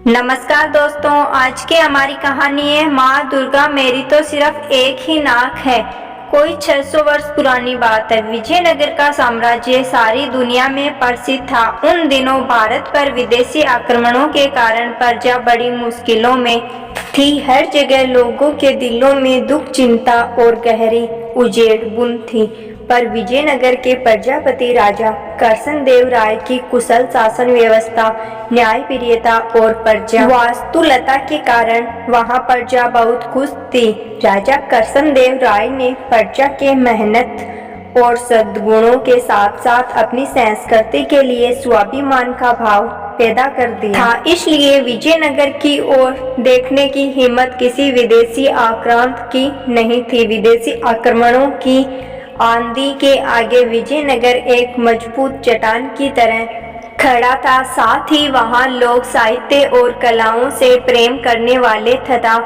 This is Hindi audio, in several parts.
नमस्कार दोस्तों, आज की हमारी कहानी है माँ दुर्गा मेरी तो सिर्फ एक ही नाक है। कोई 600 वर्ष पुरानी बात है। विजयनगर का साम्राज्य सारी दुनिया में प्रसिद्ध था। उन दिनों भारत पर विदेशी आक्रमणों के कारण प्रजा बड़ी मुश्किलों में थी। हर जगह लोगों के दिलों में दुख, चिंता और गहरी उजेड़ बुन थी। पर विजयनगर के प्रजापति राजा करसनदेव राय की कुशल शासन व्यवस्था, न्यायप्रियता और प्रजा वास्तुलता के कारण वहां प्रजा बहुत खुश थी। राजा करसनदेव राय ने प्रजा के मेहनत और सद्गुणों के साथ साथ अपनी संस्कृति के लिए स्वाभिमान का भाव पैदा कर दिया था। इसलिए विजयनगर की ओर देखने की हिम्मत किसी विदेशी आक्रांत की नहीं थी। विदेशी आक्रमणों की आंधी के आगे विजयनगर एक मजबूत चट्टान की तरह खड़ा था। साथ ही वहां लोग साहित्य और कलाओं से प्रेम करने वाले तथा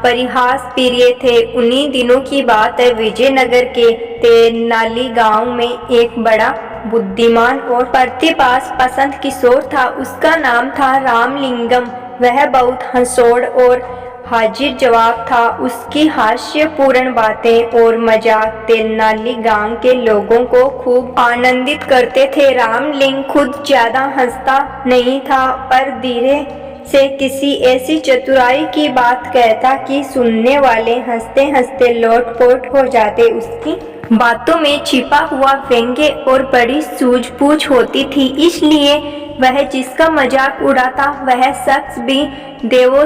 परिहास प्रिय थे। उन्हीं दिनों की बात है। विजयनगर के तेनाली गांव में एक बड़ा बुद्धिमान और प्रतिभाशाली पसंद किशोर था। उसका नाम था रामलिंगम। वह बहुत हंसोड़ और हाजिर जवाब था। उसकी हास्यपूर्ण बातें और मजाक तेनाली गांव के लोगों को खूब आनंदित करते थे। रामलिंग खुद ज्यादा हंसता नहीं था, पर धीरे से किसी ऐसी चतुराई की बात कहता कि सुनने वाले हंसते हंसते लोटपोट हो जाते। उसकी बातों में छिपा हुआ व्यंग्य और बड़ी सूझबूझ होती थी। इसलिए वह जिसका मजाक उड़ाता वह शख्स भी देवों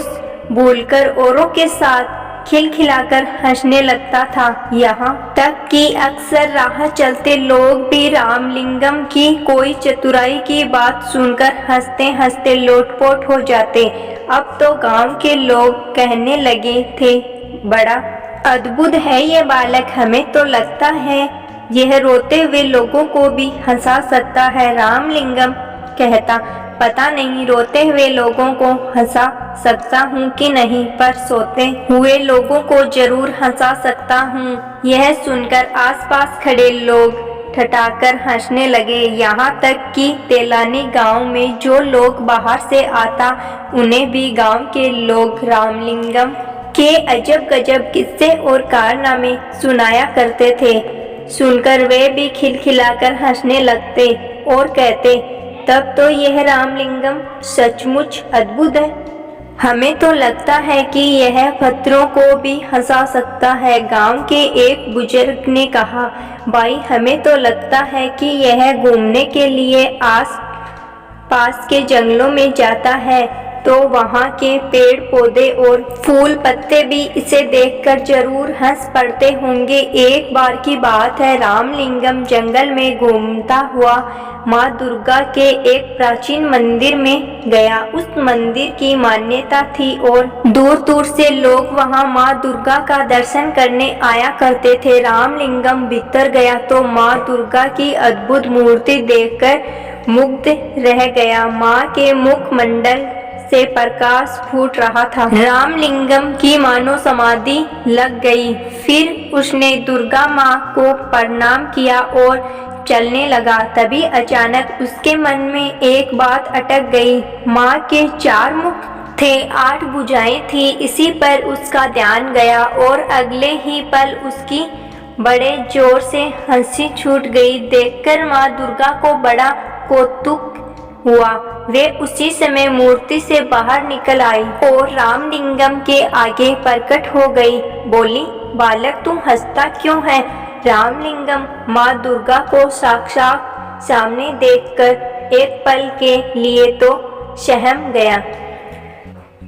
भूलकर औरों के साथ खिलखिलाकर हंसने लगता था। यहाँ तक कि अक्सर राह चलते लोग भी रामलिंगम की कोई चतुराई की बात सुनकर हंसते हंसते लोटपोट हो जाते। अब तो गांव के लोग कहने लगे थे, बड़ा अद्भुत है ये बालक। हमें तो लगता है यह रोते हुए लोगों को भी हंसा सकता है। रामलिंगम कहता, पता नहीं रोते हुए लोगों को हंसा सकता हूँ कि नहीं, पर सोते हुए लोगों को जरूर हंसा सकता हूँ। यह सुनकर आसपास खड़े लोग ठठाकर हंसने लगे। यहाँ तक कि तेलानी गांव में जो लोग बाहर से आता उन्हें भी गांव के लोग रामलिंगम के अजब गजब किस्से और कारनामे सुनाया करते थे। सुनकर वे भी खिलखिलाकर हंसने लगते और कहते, तब तो यह रामलिंगम सचमुच अद्भुत है। हमें तो लगता है कि यह पत्थरों को भी हंसा सकता है। गांव के एक बुजुर्ग ने कहा, भाई हमें तो लगता है कि यह घूमने के लिए आस पास के जंगलों में जाता है तो वहाँ के पेड़ पौधे और फूल पत्ते भी इसे देखकर जरूर हंस पड़ते होंगे। एक बार की बात है, रामलिंगम जंगल में घूमता हुआ माँ दुर्गा के एक प्राचीन मंदिर में गया। उस मंदिर की मान्यता थी और दूर दूर से लोग वहां माँ दुर्गा का दर्शन करने आया करते थे। रामलिंगम भीतर गया तो माँ दुर्गा की अद्भुत मूर्ति देखकर मुग्ध रह गया। माँ के मुखमंडल से प्रकाश फूट रहा था। रामलिंगम की मानो समाधि लग गई। फिर उसने दुर्गा माँ को प्रणाम किया और चलने लगा। तभी अचानक उसके मन में एक बात अटक गई। माँ के 4 मुख थे, 8 भुजाएं थी। इसी पर उसका ध्यान गया और अगले ही पल उसकी बड़े जोर से हंसी छूट गई। देखकर माँ दुर्गा को बड़ा कौतुक हुआ। वे उसी समय मूर्ति से बाहर निकल आई और रामलिंगम के आगे प्रकट हो गई। बोली, बालक तू हंसता क्यों है? रामलिंगम माँ दुर्गा को साक्षात सामने देखकर एक पल के लिए तो सहम गया,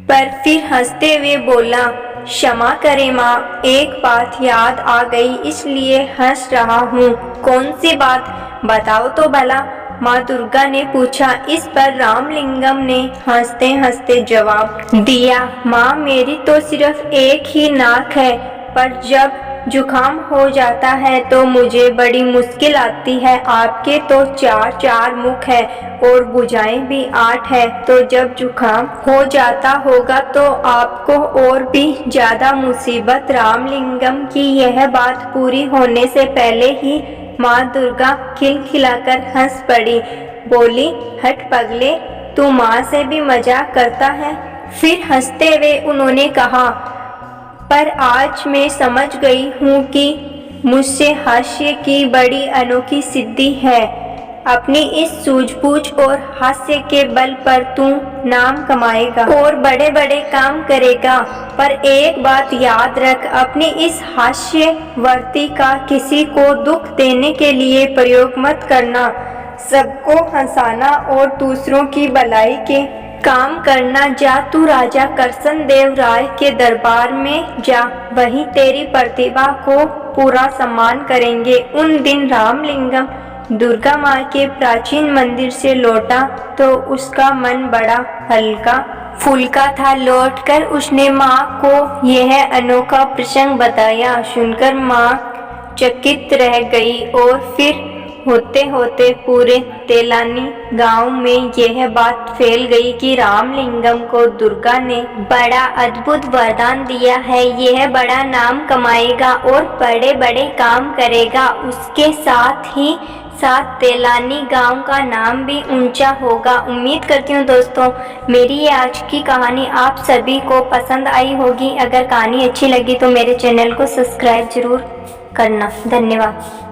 पर फिर हंसते हुए बोला, क्षमा करें माँ, एक बात याद आ गई इसलिए हंस रहा हूँ। कौन सी बात? बताओ तो भला, माँ दुर्गा ने पूछा। इस पर रामलिंगम ने हंसते हंसते जवाब दिया, माँ मेरी तो सिर्फ एक ही नाक है, पर जब जुकाम हो जाता है तो मुझे बड़ी मुश्किल आती है। आपके तो 4 मुख है और भुजाएं भी 8 है, तो जब जुकाम हो जाता होगा तो आपको और भी ज्यादा मुसीबत। रामलिंगम की यह बात पूरी होने से पहले ही माँ दुर्गा खिलखिलाकर हंस पड़ी। बोली, हट पगले, तू माँ से भी मजाक करता है। फिर हंसते हुए उन्होंने कहा, पर आज मैं समझ गई हूँ कि मुझसे हास्य की बड़ी अनोखी सिद्धि है। अपनी इस सूझबूझ और हास्य के बल पर तू नाम कमाएगा और बड़े बड़े काम करेगा, पर एक बात याद रख, अपनी इस हास्यवर्ती का किसी को दुख देने के लिए प्रयोग मत करना। सबको हंसाना और दूसरों की भलाई के काम करना। जा तू राजा कृष्णदेव राय के दरबार में जा, वहीं तेरी प्रतिभा को पूरा सम्मान करेंगे। उन दिन रामलिंगम दुर्गा माँ के प्राचीन मंदिर से लौटा तो उसका मन बड़ा हल्का फुल्का था। लौटकर उसने माँ को यह अनोखा प्रसंग बताया। सुनकर माँ चकित रह गई और फिर होते होते पूरे तेलानी गांव में यह बात फैल गई कि रामलिंगम को दुर्गा ने बड़ा अद्भुत वरदान दिया है। यह बड़ा नाम कमाएगा और बड़े बड़े काम करेगा। उसके साथ ही साथ तेलानी गांव का नाम भी ऊंचा होगा। उम्मीद करती हूँ दोस्तों मेरी ये आज की कहानी आप सभी को पसंद आई होगी। अगर कहानी अच्छी लगी तो मेरे चैनल को सब्सक्राइब जरूर करना। धन्यवाद।